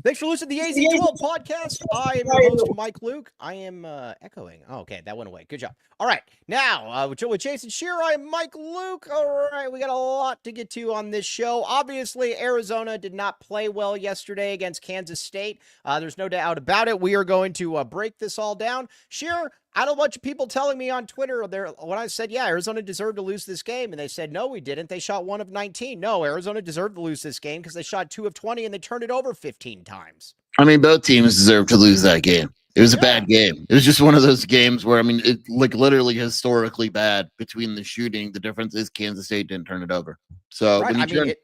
Thanks for listening to the AZ12 podcast. I am your host, Mike Luke. I am echoing. Oh, okay, that went away. Good job. All right, now with Jason Scheer, I am Mike Luke. All right, we got a lot to get to on this show. Obviously, Arizona did not play well yesterday against Kansas State. There's no doubt about it. We are going to break this all down. Scheer, I had a bunch of people telling me on Twitter when I said, yeah, Arizona deserved to lose this game. And they said, no, we didn't. They shot 1 of 19. No, Arizona deserved to lose this game because they shot 2 of 20 and they turned it over 15 times. I mean, both teams deserve to lose that game. It was a bad game. It was just one of those games where, I mean, it like literally historically bad between the shooting. The difference is Kansas State didn't turn it over. So when you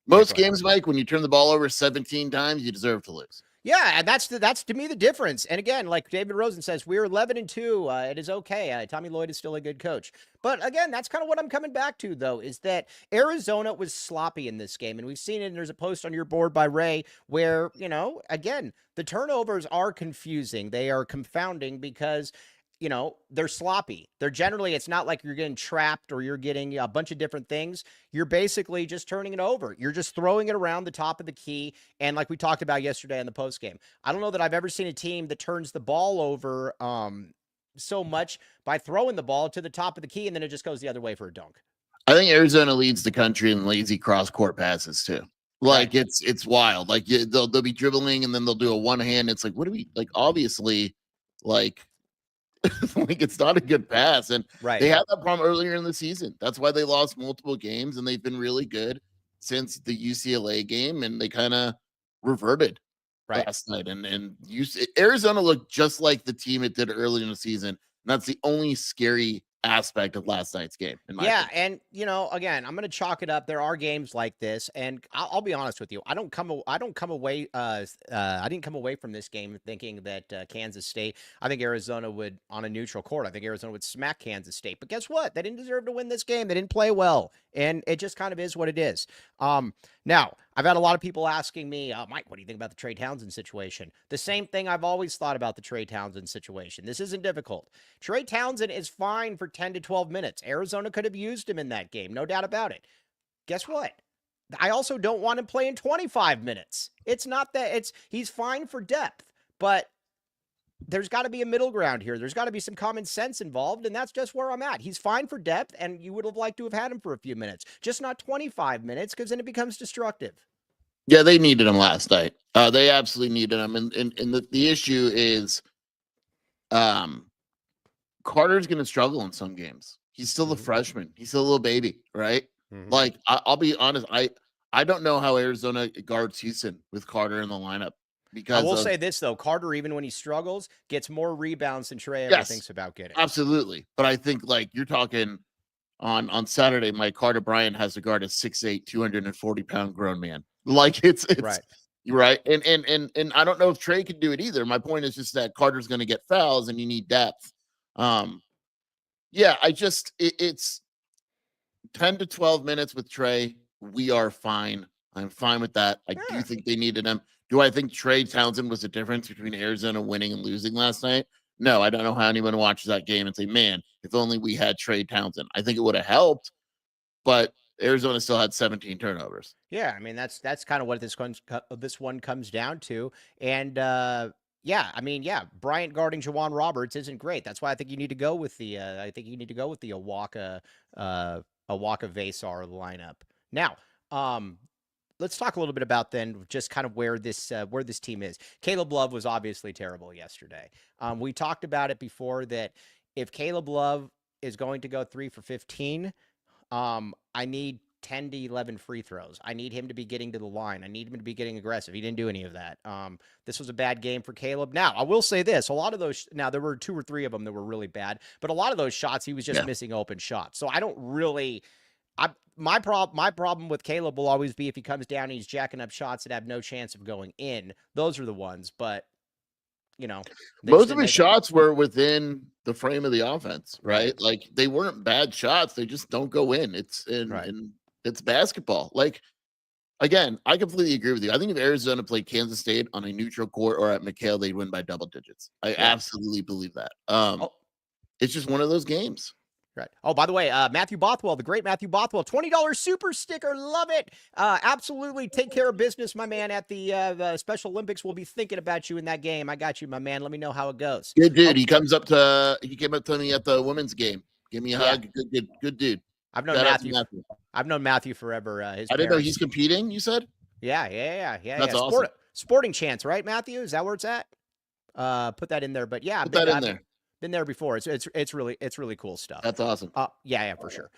most games, Mike, when you turn the ball over 17 times, you deserve to lose. Yeah, and that's to me the difference. And again, like David Rosen says, we're 11-2. It is okay. Tommy Lloyd is still a good coach. But again, that's kind of what I'm coming back to, though, is that Arizona was sloppy in this game. And we've seen it. And there's a post on your board by Ray where, again, the turnovers are confusing. They are confounding because they're sloppy. They're generally, it's not like you're getting trapped or you're getting a bunch of different things. You're basically just turning it over. You're just throwing it around the top of the key. And like we talked about yesterday in the post game, I don't know that I've ever seen a team that turns the ball over so much by throwing the ball to the top of the key and then it just goes the other way for a dunk. I think Arizona leads the country in lazy cross court passes too. Like it's wild. Like they'll be dribbling and then they'll do a one hand. It's like, what do we like? Obviously, like it's not a good pass. And they had that problem earlier in the season. That's why they lost multiple games and they've been really good since the UCLA game. And they kind of reverted last night. And Arizona looked just like the team it did earlier in the season. And that's the only scary aspect of last night's game. In my opinion. And again, I'm going to chalk it up. There are games like this, and I'll be honest with you. I didn't come away from this game thinking that Kansas State. I think Arizona would on a neutral court. I think Arizona would smack Kansas State. But guess what? They didn't deserve to win this game. They didn't play well, and it just kind of is what it is. Now, I've had a lot of people asking me, Mike, what do you think about the Trey Townsend situation? The same thing I've always thought about the Trey Townsend situation. This isn't difficult. Trey Townsend is fine for 10 to 12 minutes. Arizona could have used him in that game, no doubt about it. Guess what? I also don't want him playing 25 minutes. It's not that he's fine for depth, but there's got to be a middle ground here. There's got to be some common sense involved, and that's just where I'm at. He's fine for depth, and you would have liked to have had him for a few minutes, just not 25 minutes, because then it becomes destructive. Yeah, they needed him last night. They absolutely needed him, and the issue is, Carter's going to struggle in some games. He's still a freshman. He's still a little baby, right? Mm-hmm. Like I'll be honest, I don't know how Arizona guards Houston with Carter in the lineup. Because I will say this, though. Carter, even when he struggles, gets more rebounds than Trey ever thinks about getting. Absolutely. But I think, like, you're talking on Saturday, Mike Carter Bryant has to guard a 6'8", 240-pound grown man. Like, it's right. And I don't know if Trey can do it either. My point is just that Carter's going to get fouls and you need depth. It's 10 to 12 minutes with Trey. We are fine. I'm fine with that. I do think they needed him. Do I think Trey Townsend was the difference between Arizona winning and losing last night? No, I don't know how anyone watches that game and say, man, if only we had Trey Townsend. I think it would have helped, but Arizona still had 17 turnovers. Yeah, I mean, that's kind of what this one comes down to. And, Bryant guarding Jawan Roberts isn't great. That's why I think you need to go with the Awaka Vasar lineup. Now, let's talk a little bit about then just kind of where this team is. Caleb Love was obviously terrible yesterday. We talked about it before that if Caleb Love is going to go 3 for 15, I need 10 to 11 free throws. I need him to be getting to the line. I need him to be getting aggressive. He didn't do any of that. This was a bad game for Caleb. Now, I will say this. A lot of those, now there were 2 or 3 of them that were really bad, but a lot of those shots, he was just missing open shots. So I don't really... My problem with Caleb will always be if he comes down and he's jacking up shots that have no chance of going in. Those are the ones, but most of his shots were within the frame of the offense, right? Like they weren't bad shots; they just don't go in. It's it's basketball. Like again, I completely agree with you. I think if Arizona played Kansas State on a neutral court or at McHale, they'd win by double digits. I absolutely believe that. It's just one of those games. Right. Oh, by the way, Matthew Bothwell, the great Matthew Bothwell, $20 super sticker. Love it. Absolutely take care of business, my man, at the Special Olympics. We'll be thinking about you in that game. I got you, my man. Let me know how it goes. Good dude. Oh, He came up to me at the women's game. Give me a hug. Good dude. I've known Shout out to Matthew. Matthew. I've known Matthew forever. His I didn't know parents. he's competing, you said? Yeah. That's awesome. Sporting Chance, right, Matthew? Is that where it's at? Put that in there. But yeah, Put that in there. Been there before. It's really cool stuff. That's awesome. Yeah, for sure.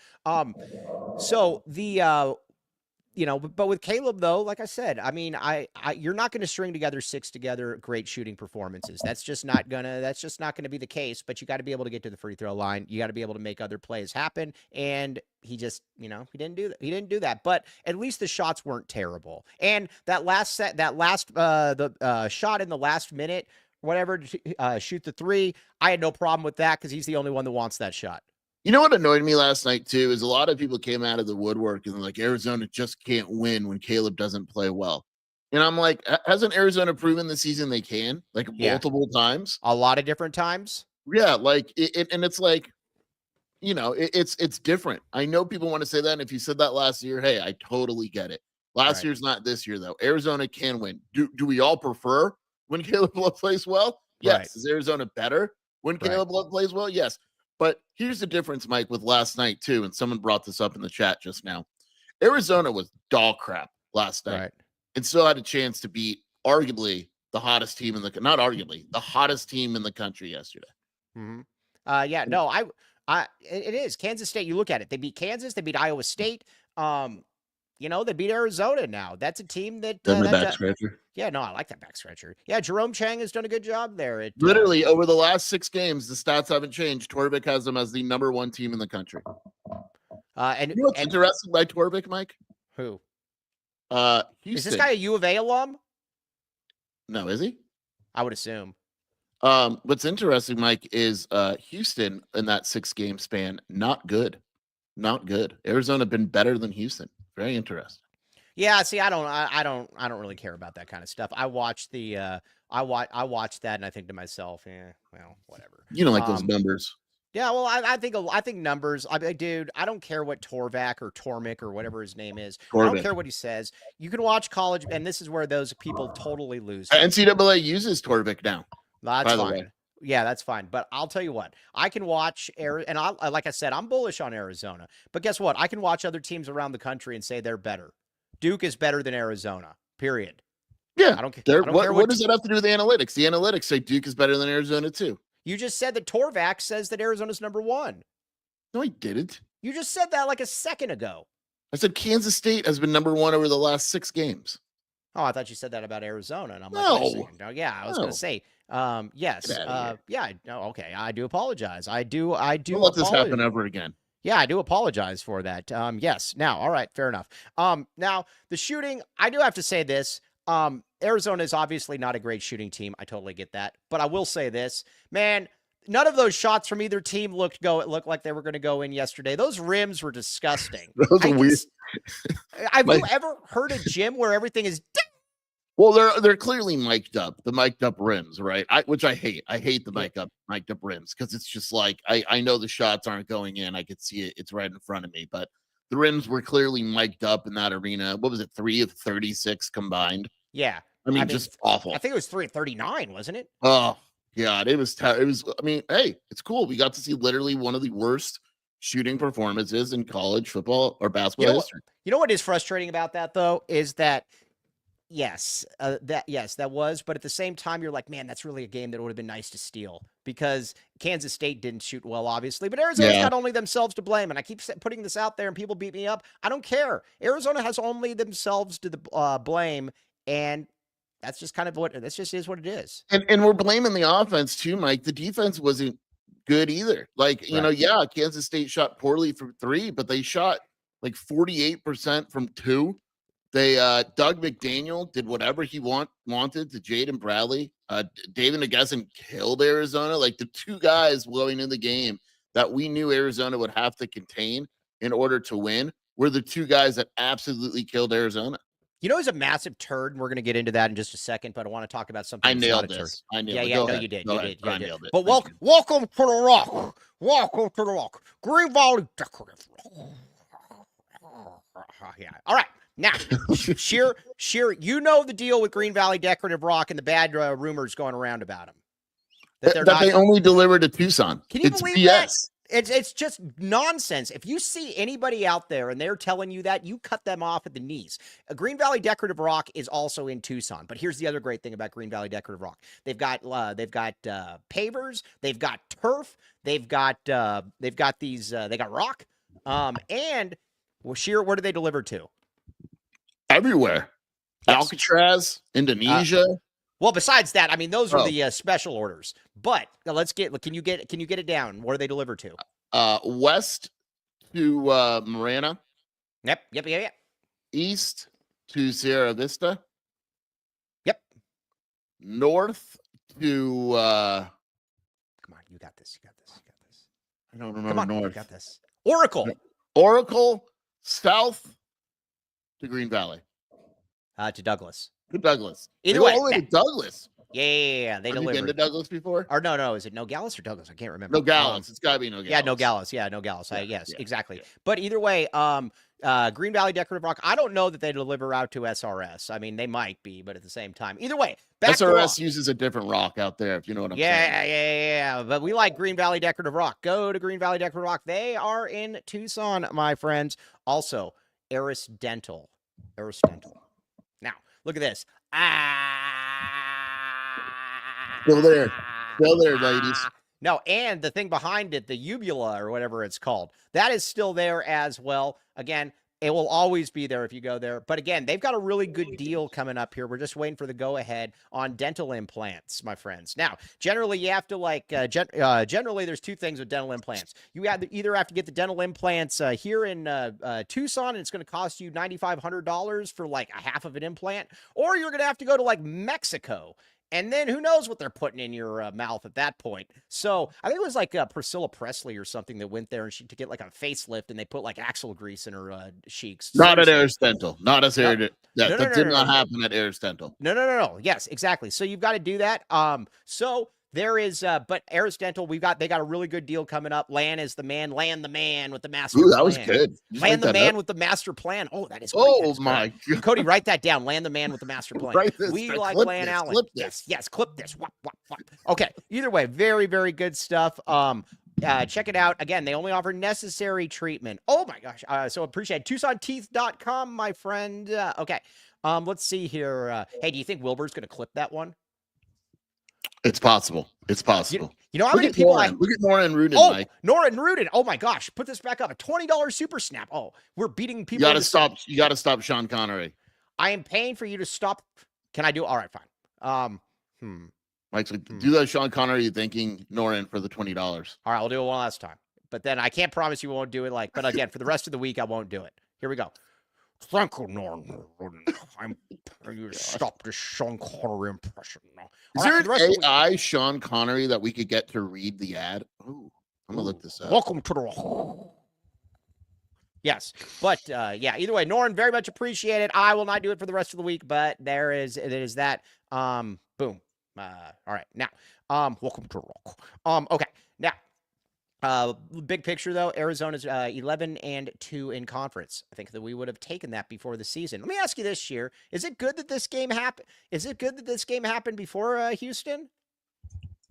So the but with Caleb though, like I said, I mean, you're not going to string together 6 great shooting performances. That's just not gonna be the case. But you got to be able to get to the free throw line. You got to be able to make other plays happen. And he just, he didn't do that. He didn't do that. But at least the shots weren't terrible. And that last shot in the last minute, whatever, shoot the 3. I had no problem with that because he's the only one that wants that shot. You know what annoyed me last night too is a lot of people came out of the woodwork and like Arizona just can't win when Caleb doesn't play well. And I'm like, hasn't Arizona proven this season they can, like multiple times? A lot of different times. Yeah, like and it's like, it's different. I know people want to say that, and if you said that last year, hey, I totally get it. Last year's not this year though. Arizona can win. Do we all prefer when Caleb Love plays well? Yes. Right. Is Arizona better when Caleb Love plays well? Yes. But here's the difference, Mike, with last night, too, and someone brought this up in the chat just now. Arizona was dog crap last night and still had a chance to beat arguably the hottest team in the – not arguably, the hottest team in the country yesterday. Mm-hmm. It is. Kansas State, you look at it. They beat Kansas. They beat Iowa State. They beat Arizona now. That's a team that back scratcher. Yeah, no, I like that back stretcher. Yeah, Jerome Chang has done a good job there. Literally, over the last 6 games, the stats haven't changed. Torvik has them as the number 1 team in the country. And what's interesting by Torvik, Mike? Who? Houston. Is this guy a U of A alum? No, is he? I would assume. What's interesting, Mike, is Houston in that 6-game span, not good. Not good. Arizona been better than Houston. Very interesting. Yeah, see, I don't really care about that kind of stuff. I watched I watched that and I think to myself, well, whatever. You don't like those numbers. Yeah, well, I think numbers. Dude, I don't care what Torvak or Tormik or whatever his name is. I don't care what he says. You can watch college, and this is where those people totally lose. NCAA uses Torvik now. That's fine. Yeah, that's fine. But I'll tell you what, I can watch and like I said, I'm bullish on Arizona. But guess what? I can watch other teams around the country and say they're better. Duke is better than Arizona. Period. Yeah, I don't care. What does it have to do with the analytics? The analytics say Duke is better than Arizona too. You just said that Torvak says that Arizona's number 1. No, I didn't. You just said that like a second ago. I said Kansas State has been number 1 over the last 6 games. Oh, I thought you said that about Arizona, and I'm like, no, yeah, I was going to say, yes, yeah, no, okay, I do apologize. I do. Don't let this happen ever again. Yeah, I do apologize for that. Yes. Now, all right, fair enough. Now the shooting, I do have to say this. Arizona is obviously not a great shooting team. I totally get that. But I will say this, man, none of those shots from either team looked like they were going to go in yesterday. Those rims were disgusting. Those are weird. Have you ever heard a gym where everything is Well, they're clearly mic'd up, the mic'd up rims, right? Which I hate. I hate the mic'd up rims because it's just like I know the shots aren't going in. I could see it; it's right in front of me. But the rims were clearly mic'd up in that arena. What was it? 3 of 36 combined. Yeah, I mean, just awful. I think it was 3 of 39, wasn't it? Oh God, it was. It was. I mean, hey, it's cool. We got to see literally one of the worst shooting performances in college football or basketball history. You know what is frustrating about that though is that. Yes, that was. But at the same time, you're like, man, that's really a game that would have been nice to steal because Kansas State didn't shoot well, obviously. But Arizona's got only themselves to blame. And I keep putting this out there and people beat me up. I don't care. Arizona has only themselves to blame. And that's just kind of that's just is what it is. And we're blaming the offense too, Mike. The defense wasn't good either. Like, Kansas State shot poorly from 3, but they shot like 48% from 2. They Doug McDaniel did whatever he wanted to Jaden Bradley. David Nagesson killed Arizona. Like the 2 guys going in the game that we knew Arizona would have to contain in order to win were the 2 guys that absolutely killed Arizona. You know, he's a massive turd, and we're going to get into that in just a second, but I want to talk about something I that's nailed not a turd. this. I nailed Yeah, it. yeah, Go no, ahead. you did. Go You ahead. did. You I did. nailed it. But Thank you. welcome to the Rock. Welcome to the Rock. Green Valley Decorative. Yeah. All right. Now, Scheer, you know the deal with Green Valley Decorative Rock and the bad rumors going around about them. That they only deliver to Tucson. Can you It's believe BS. that? It's just nonsense. If you see anybody out there and they're telling you that, you cut them off at the knees. Green Valley Decorative Rock is also in Tucson, but here's the other great thing about Green Valley Decorative Rock: they've got pavers, they've got turf, they've got they got rock, and well, Scheer, where do they deliver to? Everywhere. Yes. Alcatraz, Indonesia. Well, besides that, I mean, those are Oh. the special orders. But let's get. Can you get it down? Where do they deliver to? West to Marana. Yep. East to Sierra Vista. Yep. North to Come on, you got this. I don't remember north. You got this. Oracle. South to Green Valley. To Douglas. To Douglas. Either They go way, all the way to Douglas. Yeah. They Have you delivered. been to Douglas before? Or no. Is it Nogales or Douglas? I can't remember. Nogales. It's got to be Nogales. Yeah, Nogales. Nogales. Yeah, exactly. Yeah. But either way, Green Valley Decorative Rock. I don't know that they deliver out to SRS. I mean, they might be, but at the same time, either way, SRS uses a different rock out there, if you know what I'm saying. Yeah. But we like Green Valley Decorative Rock. Go to Green Valley Decorative Rock. They are in Tucson, my friends. Also, Eris Dental. Now, look at this. Still there, ladies. No, and the thing behind it, the uvula or whatever it's called, that is still there as well. Again, it will always be there if you go there. But again, they've got a really good deal coming up here. We're just waiting for the go-ahead on dental implants, my friends. Now, generally, you have to generally, there's two things with dental implants. You either have to get the dental implants here in Tucson, and it's going to cost you $9,500 for like a half of an implant, or you're going to have to go to like Mexico. And then who knows what they're putting in your mouth at that point. So I think it was like Priscilla Presley or something that went there and to get like a facelift, and they put like axle grease in her cheeks. Not at Eris Dental. Not as Eris. That did not happen at Eris Dental. No. Yes, exactly. So you've got to do that. So there is, but Eris Dental, they got a really good deal coming up. Lan is the man. Lan the man with the master plan. That was good. Lan the man with the master plan. Oh, that is great. Oh my God. Cody, write that down. Lan the man with the master plan. We like Lan Allen. Yes, clip this. Wop. Okay. Either way, very, very good stuff. Check it out. Again, they only offer necessary treatment. Oh my gosh. So appreciate it. TucsonTeeth.com, my friend. Okay. Let's see here. Hey, do you think Wilbur's going to clip that one? It's possible. You know how many people Look at Nora and Rudin, Mike. Nora and Rudin. Oh my gosh. Put this back up. A $20 super snap. Oh, we're beating people. You got to stop Sean Connery. I am paying for you to stop. Can I do? All right, fine. Mike's like, do that Sean Connery thanking Norin for the $20. All right, I'll do it one last time. But then I can't promise you won't do it but again, for the rest of the week, I won't do it. Here we go. Thank you, Norman. I'm paying you to stop this Sean Connery impression. Is there an AI Sean Connery that we could get to read the ad? Ooh, I'm going to look this up. Welcome to the... Yes, but yeah, either way, Norman, very much appreciated. I will not do it for the rest of the week, but it is that. Boom. All right, now, welcome to Rock. Okay, now, big picture though, Arizona's 11-2 in conference. I think that we would have taken that before the season. Let me ask you this, Scheer: is it good that this game happened? Is it good that this game happened before Houston?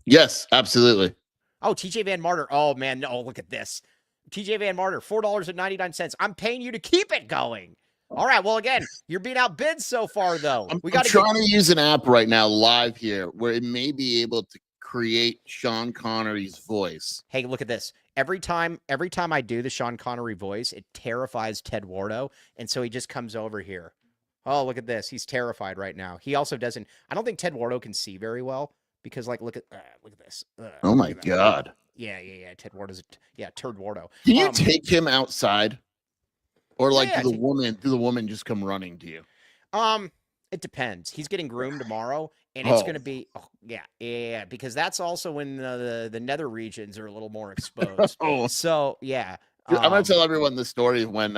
Yes, absolutely. Oh, TJ Van Martyr. Oh man, no, look at this. TJ Van Martyr, $4.99. I'm paying you to keep it going. All right. Well, again, you're being outbid so far, though. I'm trying to use an app right now live here where it may be able to create Sean Connery's voice. Hey, look at this. Every time I do the Sean Connery voice, it terrifies Ted Wardo. And so he just comes over here. Oh, look at this. He's terrified right now. He also doesn't. I don't think Ted Wardo can see very well because, like, look at this. Oh, my God. Yeah. Ted Wardo's Turd Wardo. Can you take him outside? Or like, do the woman just come running to you? It depends. He's getting groomed tomorrow, and it's going to be because that's also when the nether regions are a little more exposed. So yeah, I'm gonna tell everyone the story of when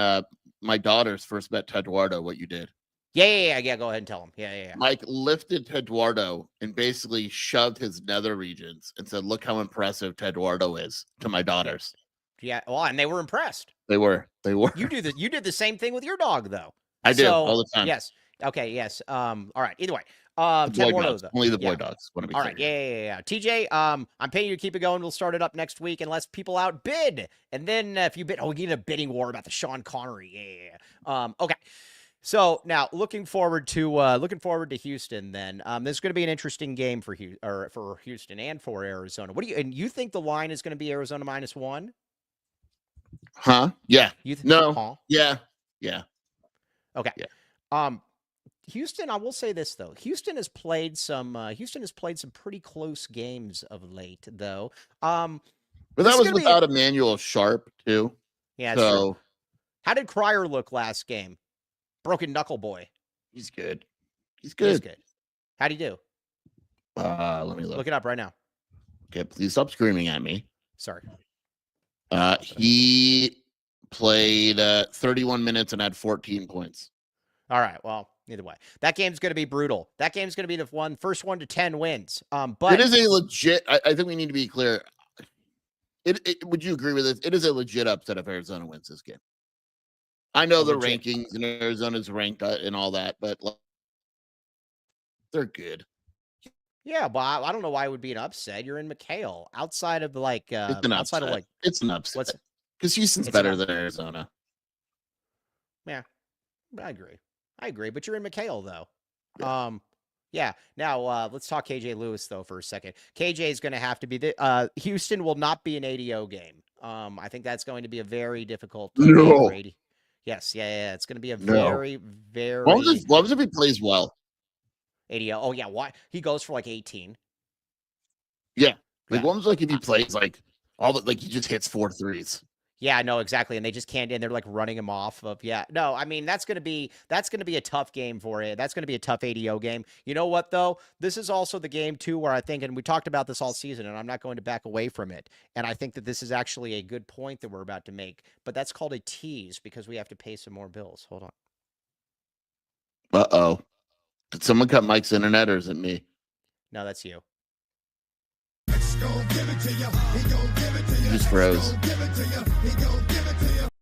my daughters first met Ted Wardo. What you did? Yeah. Go ahead and tell him. Yeah. Mike lifted Teduardo and basically shoved his nether regions and said, "Look how impressive Teduardo is to my daughters." Yeah. Well, and they were impressed. They were. You did the same thing with your dog, though. I do So all the time. yes. Okay. Yes. All right. Either way. The boy Teduardo, dogs. though. Only the boy Yeah. dogs. Want to be All clear. right. Yeah. TJ, I'm paying you to keep it going. We'll start it up next week unless people outbid. And then if you bid, we get a bidding war about the Sean Connery. Yeah. Okay. So now looking forward to Houston. Then this is going to be an interesting game for Houston and for Arizona. And you think the line is going to be Arizona -1? Huh? Yeah. No. Huh? Yeah. Yeah. Okay. Yeah. Houston, I will say this though. Houston has played some pretty close games of late, though. But that was without Emmanuel Sharp too. Yeah, that's true. How did Cryer look last game? Broken knuckle boy. He's good. He's good. How'd he do? Let me look. Look it up right now. Okay, please stop screaming at me. Sorry. He played 31 minutes and had 14 points. All right. Well, either way, that game's going to be brutal. That game's going to be the first 1 to 10 wins. But it is a legit. I think we need to be clear. Would you agree with this? It is a legit upset if Arizona wins this game. I know the rankings and Arizona's ranked and all that, but they're good. Yeah, but I don't know why it would be an upset. You're in McHale. Outside of it's an upset. Because Houston's better than Arizona. Yeah, I agree. But you're in McHale though. Yeah. Yeah. Now let's talk KJ Lewis though for a second. KJ is going to have to be Houston will not be an ADO game. I think that's going to be a very difficult game for AD. Yes, yeah. It's going to be a very, very. What was if he plays well? ADO. Oh yeah, why he goes for like 18. Yeah, what was if he plays he just hits 4 threes. Yeah, no, exactly, and they just can't. And they're like running him off of. Yeah, no, I mean that's gonna be a tough game for it. That's gonna be a tough ADO game. You know what though? This is also the game too where I think, and we talked about this all season, and I'm not going to back away from it. And I think that this is actually a good point that we're about to make. But that's called a tease because we have to pay some more bills. Hold on. Uh-oh. Did someone cut Mike's internet, or is it me? No, that's you. You just froze.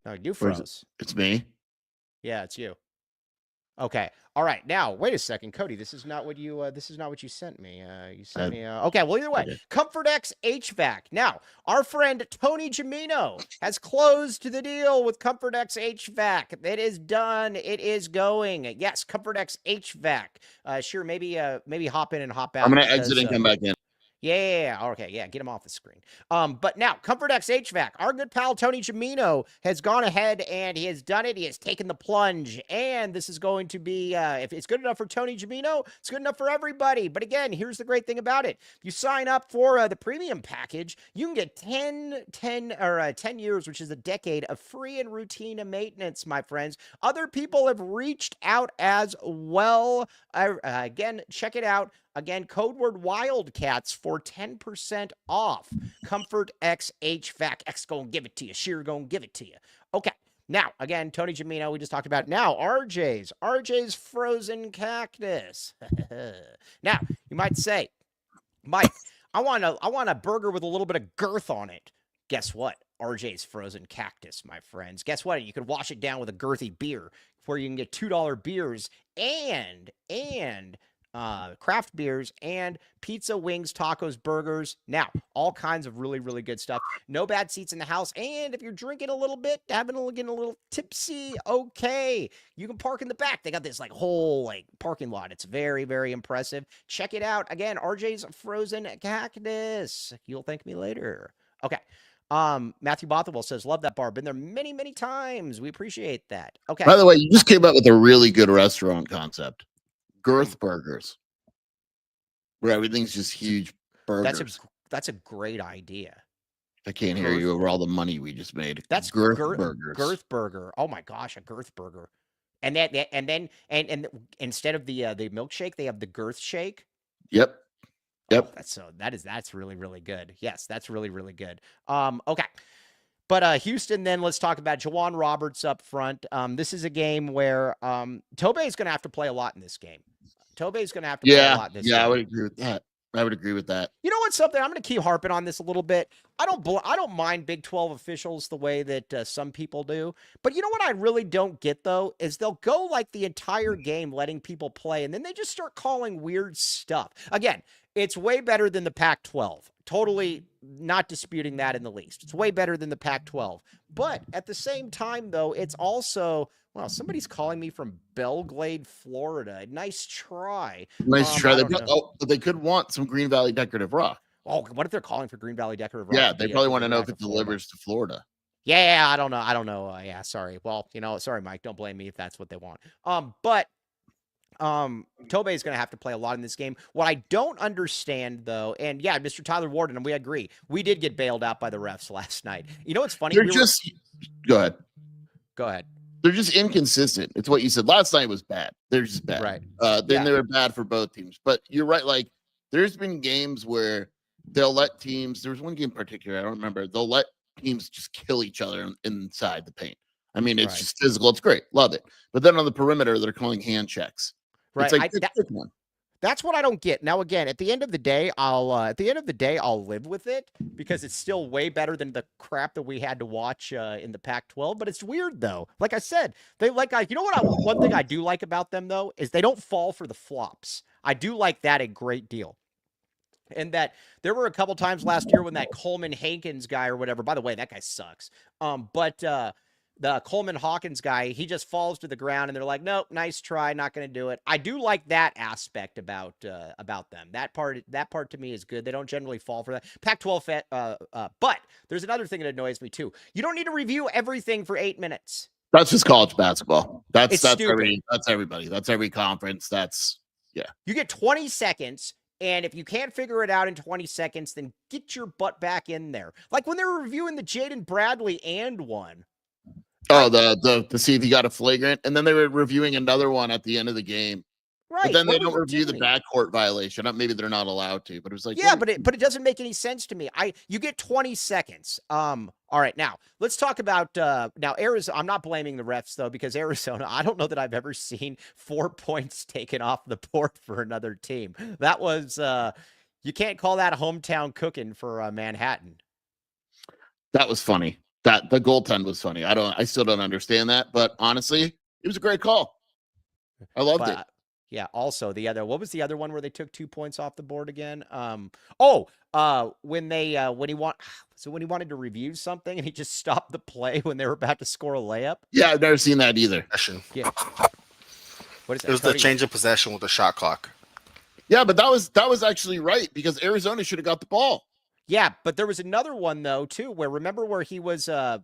No, you froze. It's me? Yeah, it's you. Okay. All right. Now, wait a second, Cody. This is not what you sent me. You sent me. Okay. Well, either way, ComfortX HVAC. Now, our friend Tony Gimino has closed the deal with ComfortX HVAC. It is done. It is going. Yes, ComfortX HVAC. Sure. Maybe hop in and hop out. I'm gonna exit and come back in. Yeah. Okay. Yeah. Get him off the screen. But now ComfortX HVAC, our good pal Tony Gimino has gone ahead and he has done it. He has taken the plunge, and this is going to be, if it's good enough for Tony Gimino, it's good enough for everybody. But again, here's the great thing about it. You sign up for the premium package, you can get 10 years, which is a decade of free and routine maintenance, my friends. Other people have reached out as well. Again, check it out. Again, code word Wildcats for 10% off. ComfortX HVAC. X gonna give it to you. Scheer gonna give it to you. Okay. Now, again, Tony Gimino, we just talked about. Now, RJ's frozen cactus. Now, you might say, Mike, I want a burger with a little bit of girth on it. Guess what? RJ's frozen cactus, my friends. Guess what? You can wash it down with a girthy beer, where you can get $2 beers and craft beers and pizza, wings, tacos, burgers. Now, all kinds of really, really good stuff. No bad seats in the house. And if you're drinking a little bit, getting a little tipsy, okay, you can park in the back. They got this whole parking lot. It's very, very impressive. Check it out. Again, RJ's frozen cactus. You'll thank me later. Okay. Matthew Bothwell says, love that bar. Been there many, many times. We appreciate that. Okay. By the way, you just came up with a really good restaurant concept. Girth burgers, where everything's just huge burgers. That's a great idea. I can't hear you over all the money we just made. That's girth burgers. Girth burger. Oh my gosh, a girth burger. And then instead of the milkshake, they have the girth shake. Yep. Oh, that's really, really good. Yes, that's really, really good. Okay. But Houston, then let's talk about Jawan Roberts up front. This is a game where Tobey is going to have to play a lot in this game. Tobey's going to have to play a lot in this game. I would agree with that. I would agree with that. You know what's something? I'm going to keep harping on this a little bit. I don't mind Big 12 officials the way that some people do. But you know what I really don't get, though, is they'll go like the entire game letting people play, and then they just start calling weird stuff. Again, it's way better than the Pac-12. Totally not disputing that in the least. It's way better than the Pac-12. But at the same time, though, it's also, well, somebody's calling me from Belglade, Florida. Nice try. Nice try. They could want some Green Valley decorative rock. Oh, what if they're calling for Green Valley decorative rock? Yeah, they probably want to know if it delivers to Florida. Yeah, I don't know. Yeah, sorry. Well, sorry, Mike. Don't blame me if that's what they want. But Tobey is going to have to play a lot in this game. What I don't understand, though, and yeah, Mr. Tyler Warden, and we agree, we did get bailed out by the refs last night. You know what's funny? Go ahead. Go ahead. They're just inconsistent. It's what you said. Last night was bad. They're just bad. Right. They were bad for both teams. But you're right. Like, there's been games where they'll let teams, there was one game in particular, I don't remember, they'll let teams just kill each other inside the paint. I mean, it's just physical. It's great. Love it. But then on the perimeter, they're calling hand checks. Right. It's like, that's what I don't get. Now, again, at the end of the day, I'll live with it because it's still way better than the crap that we had to watch in the Pac-12. But it's weird, though. Like I said, you know what? One thing I do like about them, though, is they don't fall for the flops. I do like that a great deal. And that there were a couple times last year when that Coleman Hankins guy or whatever. By the way, that guy sucks. But the Coleman Hawkins guy, he just falls to the ground and they're like, nope, nice try, not going to do it. I do like that aspect about them. That part to me is good. They don't generally fall for that. Pac-12, but there's another thing that annoys me too. You don't need to review everything for 8 minutes. That's just college basketball. That's stupid. That's everybody. That's every conference. You get 20 seconds. And if you can't figure it out in 20 seconds, then get your butt back in there. Like when they were reviewing the Jaden Bradley and one. Oh, to see if he got a flagrant, and then they were reviewing another one at the end of the game. Right. But then they don't review the backcourt violation. Maybe they're not allowed to, but it was like, yeah, but it doesn't make any sense to me. You get 20 seconds. All right, now let's talk about now Arizona. I'm not blaming the refs though, because Arizona, I don't know that I've ever seen 4 points taken off the board for another team. That was you can't call that hometown cooking for Manhattan. That was funny. That the goaltend was funny. I still don't understand that, but honestly, it was a great call. I loved it. Yeah. Also, what was the other one where they took 2 points off the board again? When he wanted to review something and he just stopped the play when they were about to score a layup. Yeah, I've never seen that either. Yeah. What is that? It was the change of possession with the shot clock. Yeah, but that was actually right because Arizona should have got the ball. Yeah, but there was another one though too, remember where he was there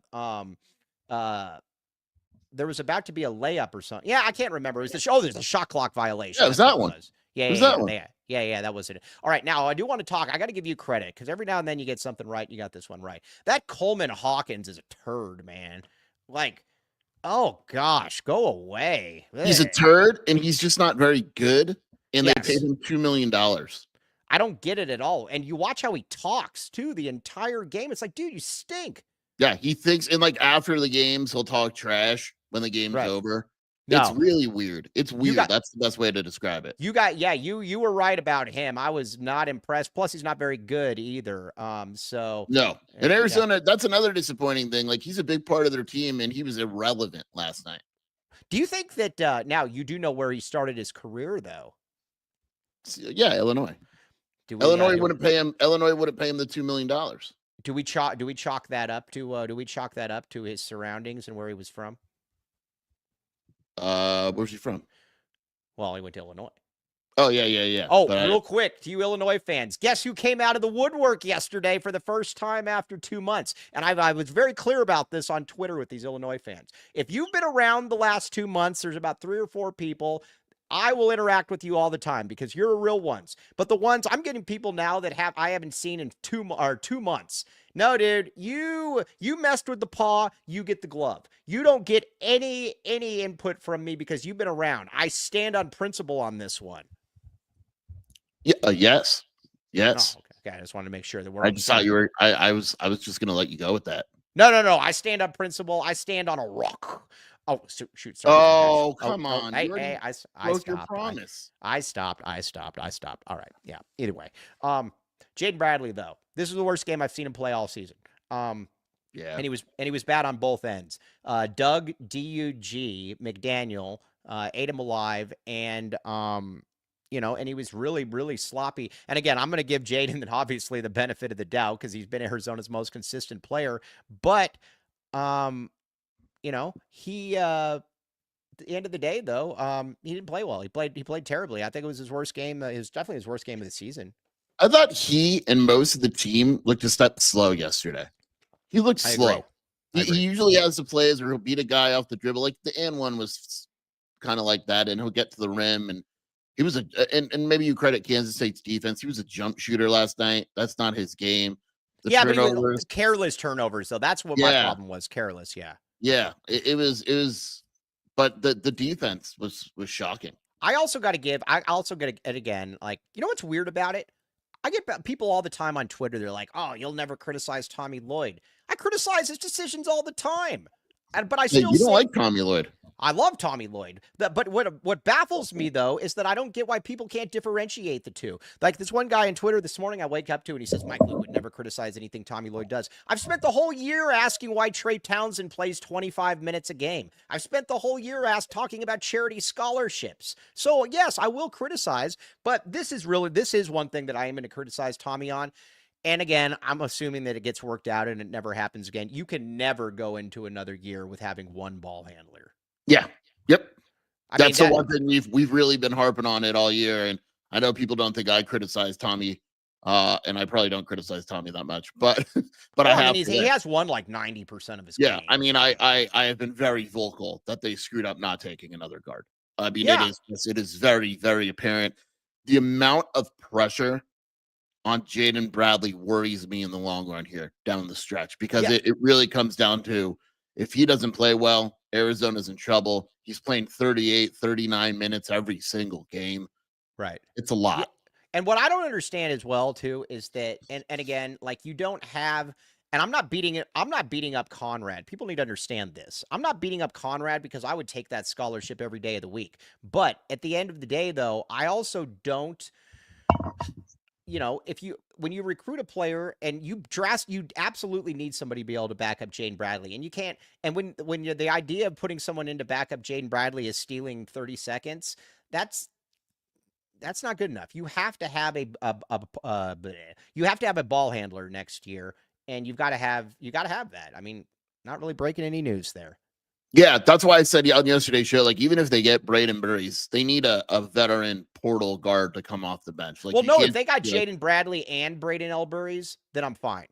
was about to be a layup or something. Yeah, I can't remember. It was there's a shot clock violation. Yeah, it was that one. Yeah, that was it. All right, now I do want to talk. I got to give you credit because every now and then you get something right. You got this one right. That Coleman Hawkins is a turd, man. Like, oh gosh, go away. He's a turd, and he's just not very good. And they paid him $2 million. I don't get it at all. And you watch how he talks too the entire game. It's like, dude, you stink. Yeah, he thinks, and like after the games, he'll talk trash when the game's over. No. It's really weird. It's weird. That's the best way to describe it. You were right about him. I was not impressed. Plus, he's not very good either. No. In Arizona, that's another disappointing thing. Like he's a big part of their team, and he was irrelevant last night. Do you think that now you do know where he started his career though? Yeah, Illinois. Illinois wouldn't pay him. Illinois wouldn't pay him the $2 million. Do we chalk that up to his surroundings and where he was from? Where's he from? Well, he went to Illinois. Oh, yeah. Oh, real quick to you Illinois fans. Guess who came out of the woodwork yesterday for the first time after 2 months? And I was very clear about this on Twitter with these Illinois fans. If you've been around the last 2 months, there's about 3 or 4 people. I will interact with you all the time because you're real ones. But the ones I'm getting people now that I haven't seen in 2 months. No, dude, you messed with the paw, you get the glove. You don't get any input from me because you've been around. I stand on principle on this one. Yeah. Yes. Oh, okay. I just wanted to make sure that we're. I just thought you were. I was just going to let you go with that. No. I stand on principle. I stand on a rock. Oh, shoot. Sorry. Oh, come on. Hey, You already I broke your stopped. promise. I stopped. All right. Yeah. Either way. Jaden Bradley, though, this is the worst game I've seen him play all season. Yeah. And he was bad on both ends. Doug D-U-G McDaniel ate him alive, and and he was really, really sloppy. And again, I'm going to give Jaden obviously the benefit of the doubt because he's been Arizona's most consistent player. But he at the end of the day, though, he didn't play well. He played terribly. I think it was his worst game. It was definitely his worst game of the season. I thought he and most of the team looked a step slow yesterday. He looked slow. He usually has the plays where he'll beat a guy off the dribble. Like the and one was kind of like that, and he'll get to the rim. And he was and maybe you credit Kansas State's defense. He was a jump shooter last night. That's not his game. But he was careless turnovers. So that's what my problem was. Careless. Yeah. Yeah. It was. But the defense was shocking. I also got to again, like, you know what's weird about it? I get people all the time on Twitter. They're like, "Oh, you'll never criticize Tommy Lloyd." I criticize his decisions all the time, but I still you don't like Tommy Lloyd. I love Tommy Lloyd. But what baffles me, though, is that I don't get why people can't differentiate the two. Like this one guy on Twitter this morning I wake up to, and he says, Mike, we would never criticize anything Tommy Lloyd does. I've spent the whole year asking why Trey Townsend plays 25 minutes a game. I've spent the whole year talking about charity scholarships. So, yes, I will criticize, but this is one thing that I am going to criticize Tommy on. And again, I'm assuming that it gets worked out and it never happens again. You can never go into another year with having one ball handler. Yeah. Yep. That's the one thing we've really been harping on it all year. And I know people don't think I criticize Tommy, and I probably don't criticize Tommy that much, but I have. He has won like 90% of his games. I mean, I have been very vocal that they screwed up not taking another guard. I mean, it is very, very apparent. The amount of pressure on Jaden Bradley worries me in the long run here down the stretch, because it really comes down to, if he doesn't play well, Arizona's in trouble. He's playing 38, 39 minutes every single game. Right. It's a lot. Yeah. And what I don't understand as well, too, is that, and again, like, you don't have, and I'm not beating up Conrad. People need to understand this. I'm not beating up Conrad because I would take that scholarship every day of the week. But at the end of the day, though, I also don't, when you recruit a player and you absolutely need somebody to be able to back up Jaden Bradley, and you can't. And when the idea of putting someone in to back up Jaden Bradley is stealing 30 seconds, that's not good enough. You have to have a ball handler next year, and you got to have that. I mean, not really breaking any news there. Yeah, that's why I said on yesterday's show, like, even if they get Braden Burries, they need a veteran portal guard to come off the bench. Like, if they got Jaden Bradley and Braden L. Burries, then I'm fine.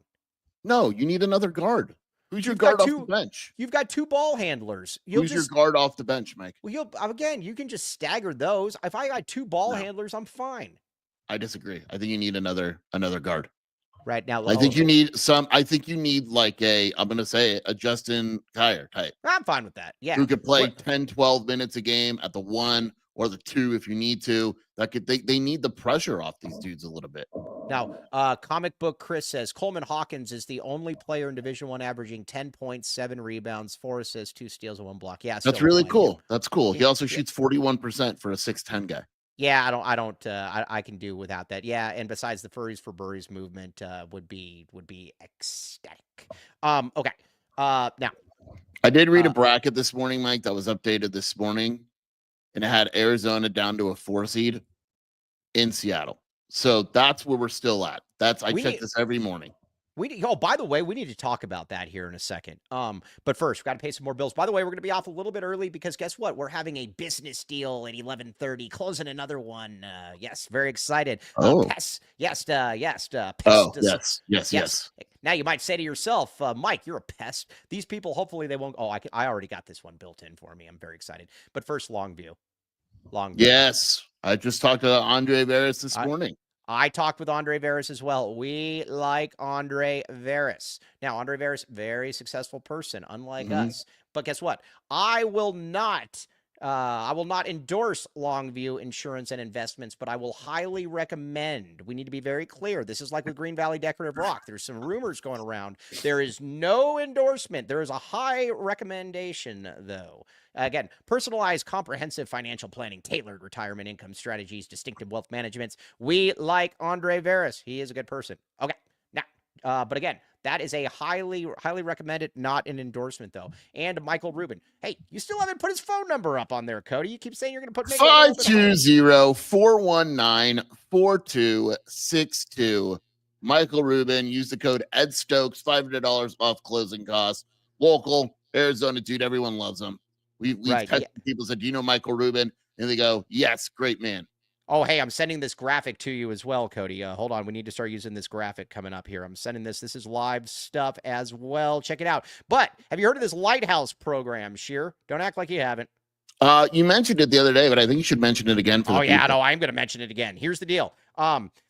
No, you need another guard. Who's your guard off the bench? You've got two ball handlers. Who's your guard off the bench, Mike? Well, you can just stagger those. If I got two ball handlers, I'm fine. I disagree. I think you need another guard. Right now, I think you need like I'm going to say a Justin Kier type. I'm fine with that. Yeah. Who could play 10, 12 minutes a game at the 1 or the 2 if you need to. They need the pressure off these dudes a little bit. Now, Comic Book Chris says Coleman Hawkins is the only player in Division I averaging 10 points, 7 rebounds, 4 assists, 2 steals, and 1 block. Yeah, that's really cool. That's cool. He also shoots 41% for a 6'10" guy. Yeah, I can do without that. Yeah, and besides, the Furries for Burries movement would be ecstatic. Okay. Now, I did read a bracket this morning, Mike, that was updated this morning, and it had Arizona down to a 4 seed in Seattle. So that's where we're still at. I check this every morning. By the way, we need to talk about that here in a second. But first, we've got to pay some more bills. By the way, we're going to be off a little bit early because guess what? We're having a business deal at 11:30, closing another one. Yes, very excited. Pest. Yes. Yes. Now you might say to yourself, Mike, you're a pest. These people, hopefully they won't. I already got this one built in for me. I'm very excited. But first, Longview. Yes. I just talked to Andre Veras this morning. I talked with Andre Veras as well. We like Andre Veras. Now, Andre Veras, very successful person, unlike us. But guess what? I will not I will not endorse Longview Insurance and Investments, but I will highly recommend. We need to be very clear. This is like with Green Valley Decorative Rock. There's some rumors going around. There is no endorsement. There is a high recommendation, though. Again, personalized, comprehensive financial planning, tailored retirement income strategies, distinctive wealth managements. We like Andre Veras. He is a good person. Okay. Now, but again, that is a highly recommended, not an endorsement, though. And Michael Rubin. Hey, you still haven't put his phone number up on there, Cody. You keep saying you're going to put 520-419-4262. Michael Rubin. Use the code Ed Stokes, $500 off closing costs. Local, Arizona dude. Everyone loves him. We've texted people, said, do you know Michael Rubin? And they go, yes, great man. Oh, hey, I'm sending this graphic to you as well, Cody. Hold on. We need to start using this graphic coming up here. I'm sending this. This is live stuff as well. Check it out. But have you heard of this Lighthouse program, Scheer? Don't act like you haven't. You mentioned it the other day, but I think you should mention it again. No, I'm going to mention it again. Here's the deal.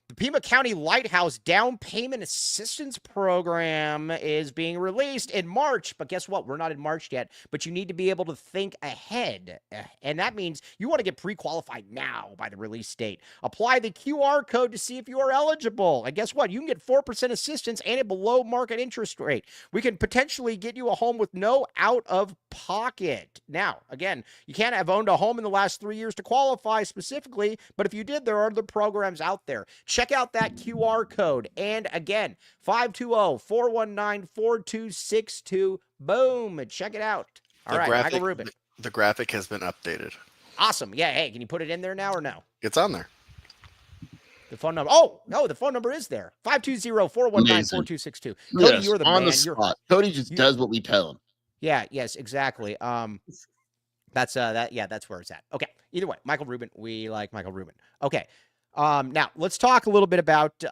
The Pima County Lighthouse Down Payment Assistance Program is being released in March. But guess what? We're not in March yet, but you need to be able to think ahead. And that means you want to get pre-qualified now by the release date. Apply the QR code to see if you are eligible. And guess what? You can get 4% assistance and a below market interest rate. We can potentially get you a home with no out of pocket. Now, again, you can't have owned a home in the last 3 years to qualify specifically, but if you did, there are other programs out there. Check out that QR code. And again, 520-419-4262. Boom. Check it out. All right, Michael Rubin. The graphic has been updated. Awesome. Yeah. Hey, can you put it in there now or no? It's on there. The phone number. Oh, no, the phone number is there. 520-419-4262. Cody, you're the on man. The spot. Cody just does what we tell him. Yeah, yes, exactly. That's where it's at. Okay. Either way, Michael Rubin. We like Michael Rubin. Okay. Now let's talk a little bit about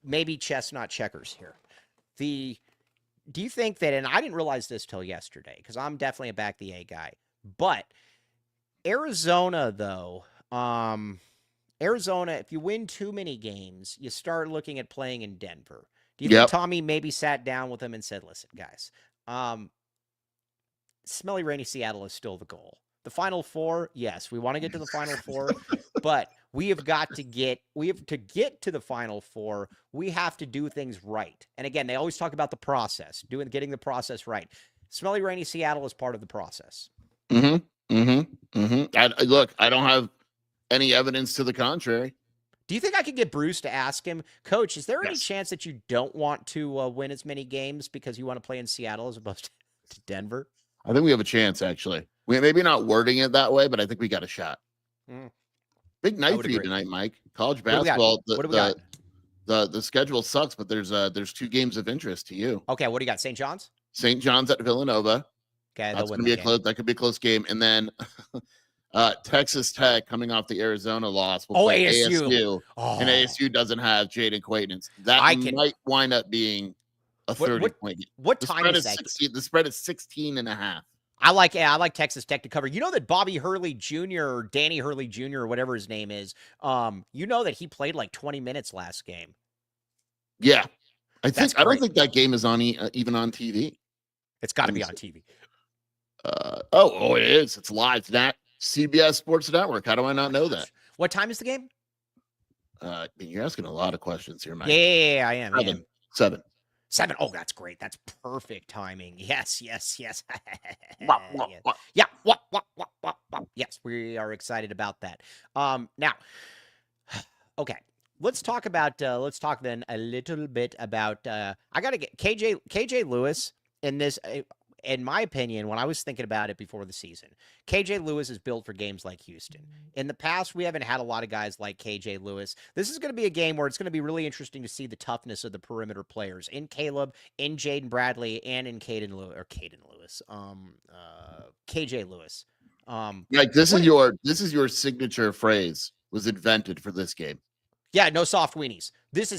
maybe chestnut checkers here. Do you think that, and I didn't realize this till yesterday because I'm definitely a back the A guy, but Arizona though, Arizona, if you win too many games, you start looking at playing in Denver. Do you think Tommy maybe sat down with them and said, listen, guys, smelly, rainy Seattle is still the goal. The Final Four, yes, we want to get to the Final Four, but we have to get to the Final Four. We have to do things right. And again, they always talk about the process, getting the process right. Smelly, rainy Seattle is part of the process. Look, I don't have any evidence to the contrary. Do you think I could get Bruce to ask him, Coach, is there any chance that you don't want to win as many games because you want to play in Seattle as opposed to Denver? I think we have a chance, actually. We maybe not wording it that way, but I think we got a shot. Big night for you tonight, Mike. College basketball. The schedule sucks, but there's 2 games of interest to you. Okay, what do you got? St. John's? St. John's at Villanova. Okay, that's going to be that could be a close game. And then Texas Tech coming off the Arizona loss will play ASU. And ASU doesn't have Jaden Quaidance. That might wind up being a 30-point game. What time is that? The spread is 16.5. I like Texas Tech to cover. You know that Bobby Hurley Jr. or Danny Hurley Jr. or whatever his name is, you know that he played like 20 minutes last game. Yeah. I don't think that game is on even on TV. It's got to be on TV. It is. It's live. It's not CBS Sports Network. How do I not know that? What time is the game? You're asking a lot of questions here, Mike. Yeah, I am. 7. 7. Oh, that's great. That's perfect timing. Yes. Yes. Yes, we are excited about that. Now, okay. Let's talk then a little bit about I gotta get KJ Lewis in this. In my opinion, when I was thinking about it before the season, KJ Lewis is built for games like Houston. In the past, we haven't had a lot of guys like KJ Lewis. This is going to be a game where it's going to be really interesting to see the toughness of the perimeter players in Caleb, in Jaden Bradley, and in KJ Lewis. This is your signature phrase was invented for this game. Yeah, no soft weenies.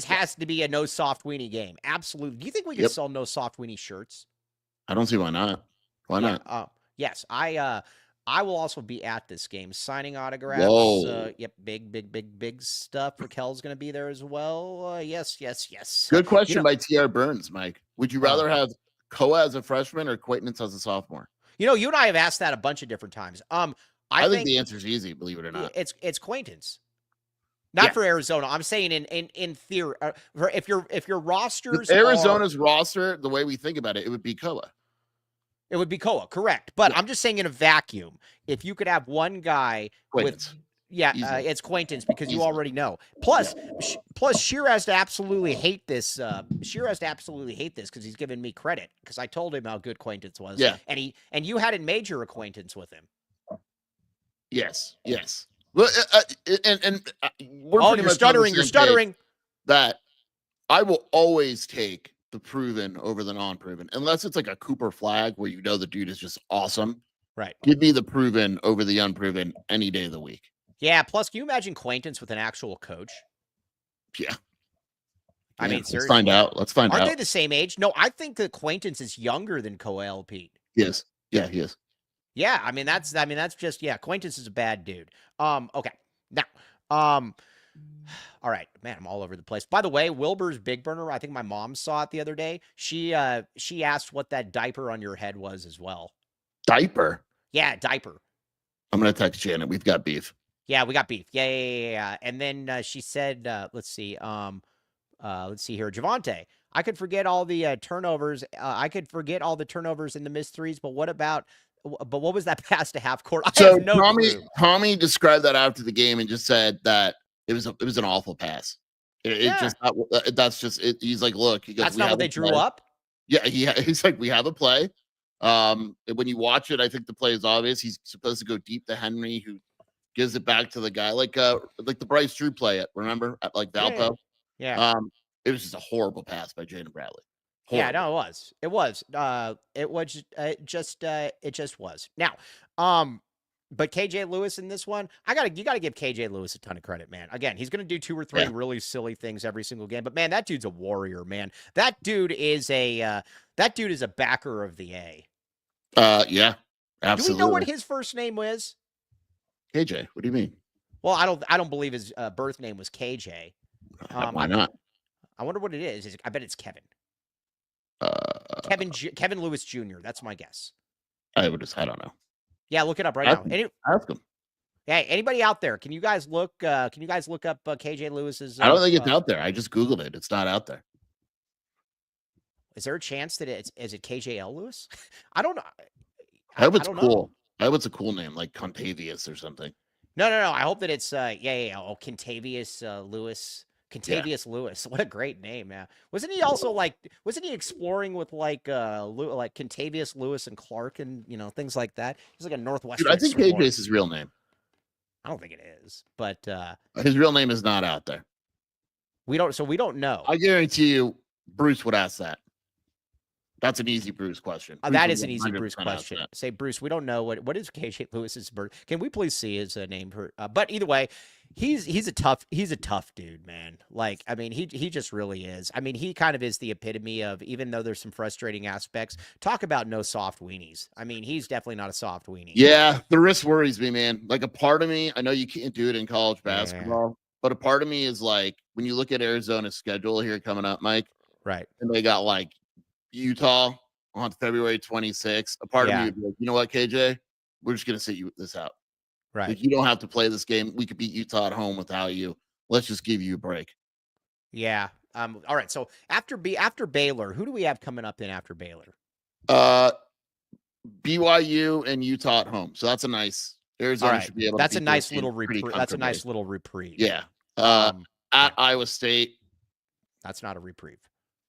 Has to be a no soft weenie game. Absolutely. Do you think we can sell no soft weenie shirts? I don't see why not. Why not? Yes, I will also be at this game signing autographs. Whoa. Big stuff. Raquel's going to be there as well. Yes. Good question by TR Burns, Mike. Would you rather have Koa as a freshman or Quaitance as a sophomore? You know, you and I have asked that a bunch of different times. I think the answer is easy, believe it or not. It's Quaintance. Not Yeah. for Arizona. I'm saying in theory, if your rosters Arizona's roster, the way we think about it, it would be Koa. It would be Koa, correct. But Yeah. I'm just saying in a vacuum, if you could have one guy Quaintance. it's Quaintance because you Easily. already know. Plus Scheer has to absolutely hate this. Scheer has to absolutely hate this because he's giving me credit because I told him how good Quaintance was. Yeah. And you hadn't made your acquaintance with him. Yes. Well, we're oh, pretty you're much stuttering. You're stuttering. That I will always take the proven over the non-proven, unless it's like a Cooper Flag where you know the dude is just awesome. Right. Give me the proven over the unproven any day of the week. Yeah. Plus, can you imagine Quaintance with an actual coach? Yeah. I mean, let's seriously. find out. Aren't they the same age? No, I think the Quaintance is younger than Coel, Pete. Yes. Yeah, he is. Yeah, I mean that's just Quaintance is a bad dude. Okay. Now, all right, man, I'm all over the place. By the way, Wilbur's Big Burner, I think my mom saw it the other day. She asked what that diaper on your head was as well. Diaper? Yeah, diaper. I'm gonna text Janet. We've got beef. Yeah, we got beef. Yeah. And then she said, let's see here, Javante. I could forget all the turnovers. I could forget all the turnovers in the missed threes, but what was that pass to half court? I have no clue. Tommy described that after the game and just said that it was an awful pass. That's just it. He's like, look, he goes, that's not what they drew up. Yeah, he's like, we have a play. When you watch it, I think the play is obvious. He's supposed to go deep to Henry, who gives it back to the guy, like the Bryce Drew play it. Remember, at like Valpo. Yeah. It was just a horrible pass by Jaden Bradley. Horrible. Yeah, no, it was. It just was. Now, but KJ Lewis in this one, you gotta give KJ Lewis a ton of credit, man. Again, he's gonna do 2 or 3 really silly things every single game, but man, that dude's a warrior, man. That dude is a backer of the A. Yeah, absolutely. Do we know what his first name was? KJ. What do you mean? Well, I don't believe his birth name was KJ. Why not? I wonder what it is. I bet it's Kevin. Kevin Lewis Jr. That's my guess. I don't know. Yeah, look it up right now. Ask him. Hey, anybody out there? Can you guys look up KJ Lewis's? I don't think it's out there. I just Googled it. It's not out there. Is there a chance that is it KJL Lewis? I don't know. I hope it's cool. I hope it's a cool name, like Contavious or something. No. I hope that it's Oh, Contavious Lewis. Contavious Lewis. What a great name, man. Wasn't he exploring with like Contavious Lewis and Clark and things like that? He's like a Northwestern. Dude, I think KJ is his real name. I don't think it is, but his real name is not out there. We don't know. I guarantee you Bruce would ask that. That's an easy Bruce question. That is an easy Bruce question. Say, Bruce, we don't know what is KJ Lewis's birth. Can we please see his name? But either way, he's a tough dude, man. Like, I mean, he just really is. I mean, he kind of is the epitome of, even though there's some frustrating aspects, talk about no soft weenies. I mean, he's definitely not a soft weenie. Yeah, the risk worries me, man. Like, a part of me, I know you can't do it in college basketball, but a part of me is like, when you look at Arizona's schedule here coming up, Mike, right? And they got like Utah on February 26th. A part of me would be like, you know what, KJ? We're just going to sit this out. Right. Like, you don't have to play this game. We could beat Utah at home without you. Let's just give you a break. Yeah. All right. So after Baylor, who do we have coming up in after Baylor? BYU and Utah at home. So that's a nice Arizona should be able to. That's a nice little reprieve. That's a nice little reprieve. Yeah. At Iowa State. That's not a reprieve.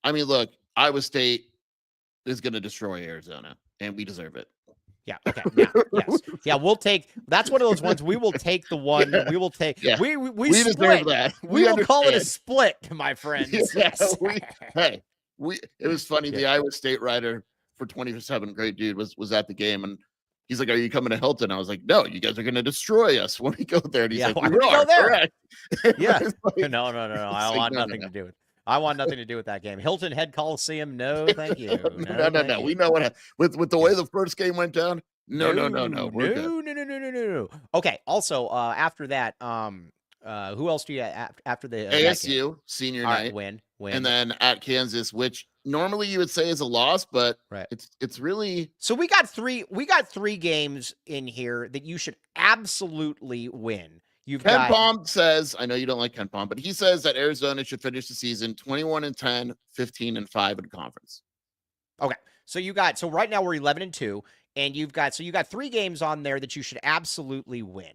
I mean, look, Iowa State is going to destroy Arizona, and we deserve it. Yeah. Okay. Yeah. Yes. Yeah. We'll take. That's one of those ones. We will take the one. Yeah. We will take. Yeah. We deserve that. We will call it a split, my friends. Yeah, it was funny. The Iowa State writer for 24/7, great dude, was at the game, and he's like, "Are you coming to Hilton?" I was like, "No, you guys are going to destroy us when we go there." And he's like, "Why would we go there?" Correct. Yeah. Like, no. I want nothing to do with it. I want nothing to do with that game. Hilton Head Coliseum, no, thank you. No. We know what with the way the first game went down. No. We're good. No. Okay. Also, after that, who else do you after the ASU senior night win? Win. And then at Kansas, which normally you would say is a loss, but right. it's really. So we got three games in here that you should absolutely win. You've Ken got Palm says, I know you don't like Ken Palm, but he says that Arizona should finish the season 21-10, 15-5 in conference. Okay. So right now we're 11-2, and you got 3 games on there that you should absolutely win.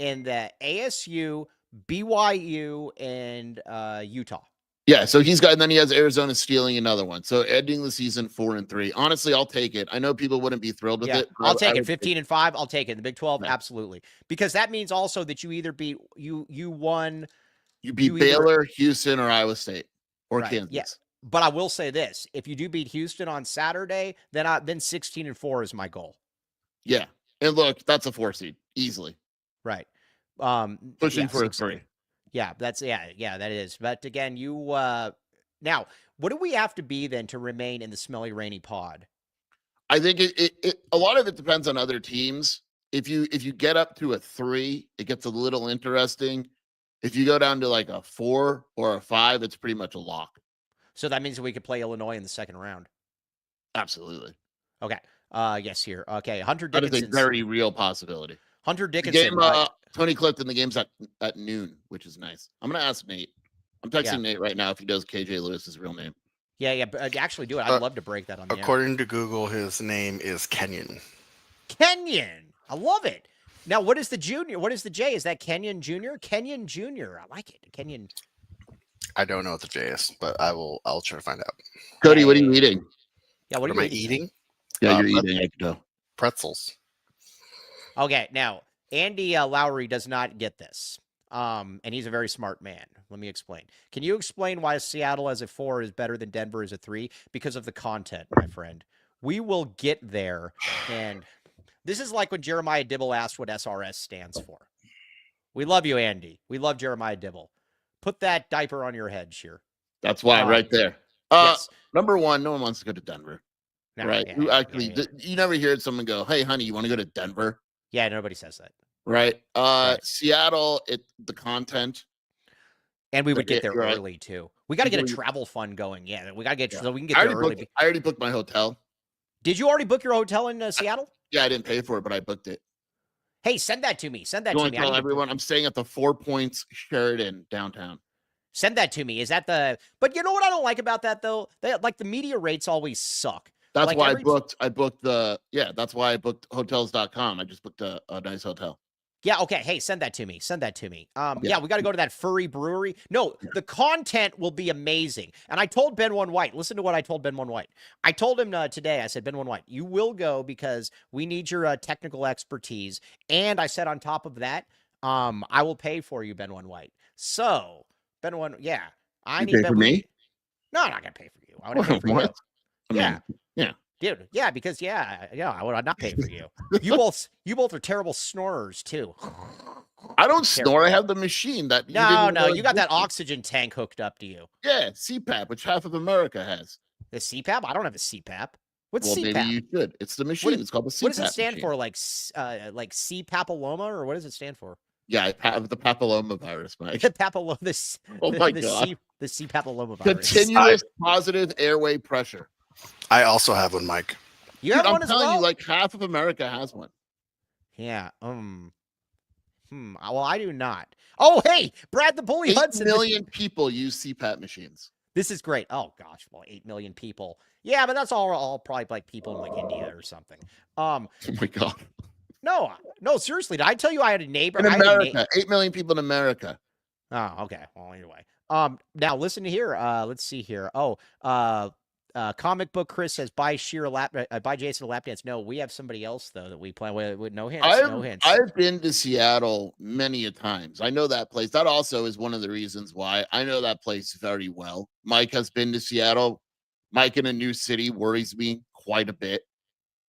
In the ASU, BYU, and Utah. Yeah, so and then he has Arizona stealing another one. So ending the season 4-3. Honestly, I'll take it. I know people wouldn't be thrilled with it. I'll take it. 15-5. I'll take it. The Big 12, absolutely. Because that means also that you either beat you beat Baylor, Houston, or Iowa State or Kansas. Yeah. But I will say this: if you do beat Houston on Saturday, then 16-4 is my goal. Yeah, and look, that's a 4 seed easily. Right. Pushing for a 3. Yeah, that is. But again, now, what do we have to be then to remain in the smelly, rainy pod? I think a lot of it depends on other teams. If you get up to a 3, it gets a little interesting. If you go down to like a 4 or a 5, it's pretty much a lock. So that means that we could play Illinois in the second round. Absolutely. Okay. Yes, here. Okay, Hunter Dickinson. That is a very real possibility. Hunter Dickinson. Tony Clifton, the game's at noon, which is nice. I'm going to ask Nate. I'm texting Nate right now if he does KJ Lewis's real name. Yeah, but actually do it. I'd love to break that on the According to Google, his name is Kenyon. Kenyon. I love it. Now, what is the junior? What is the J? Is that Kenyon Jr.? Kenyon Jr. I like it. Kenyon. I don't know what the J is, but I'll try to find out. Cody, what are you eating? Yeah, what am I eating? Yeah, you're eating egg dough. Pretzels. Okay, now Andy Lowry does not get this. And he's a very smart man. Let me explain. Can you explain why Seattle as a 4 is better than Denver as a 3? Because of the content, my friend. We will get there. And this is like when Jeremiah Dibble asked what SRS stands for. We love you, Andy. We love Jeremiah Dibble. Put that diaper on your head, Scheer. That's why, right there. Yes. Number one, no one wants to go to Denver. No, right? You never heard someone go, "Hey, honey, you want to go to Denver?" Yeah, nobody says that. Right. Seattle, the content. And we would get there early too. We got to get a travel fund going. Yeah, we got to get so we can get there early. I already booked my hotel. Did you already book your hotel in Seattle? Yeah, I didn't pay for it, but I booked it. Hey, send that to me. Send that to me. Tell everyone I'm staying at the 4 Points Sheridan downtown. Send that to me. Is that the? But you know what I don't like about that though? Like the media rates always suck. That's why that's why I booked hotels.com. I just booked a nice hotel. Yeah, okay. Hey, send that to me. Send that to me. Yeah, we got to go to that furry brewery. No, the content will be amazing. And I told Ben One White, listen to what I told Ben One White. I told him today, I said, Ben One White, you will go because we need your technical expertise. And I said on top of that, I will pay for you, Ben One White. So, Ben One, yeah. I need pay for me? No, I'm not going to pay for you. I want to pay for you. Yeah. Yeah. Dude, yeah, because I would not pay for you. You both are terrible snorers too. I don't snore. I have the machine that. No, you got that oxygen tank hooked up to you. Yeah, CPAP, which half of America has. The CPAP? I don't have a CPAP. What's CPAP? Maybe you should. It's the machine. It's called the CPAP. What does it stand machine. for? Like C papilloma, or what does it stand for? Yeah, I have the papilloma virus, Mike. The papilloma. Oh my god. The C papilloma virus. Continuous positive airway pressure. I also have one, Mike. You have one as well? I'm telling you, like half of America has one. Yeah. Well, I do not. Oh, hey, Brad the Bully Hudson. 8 million people use CPAP machines. This is great. Oh gosh, well, 8 million people. Yeah, but that's all probably like people in like India or something. Oh my god. No, seriously. Did I tell you I had a neighbor? In America, 8 million people in America. Oh, okay. Well, anyway. Now listen here. Let's see here. Comic book Chris says buy Jason a lap dance. No, we have somebody else though that we plan with no hints. No hints. I've been to Seattle many a times. I know that place. That also is one of the reasons why I know that place very well. Mike has been to Seattle. Mike in a new city worries me quite a bit.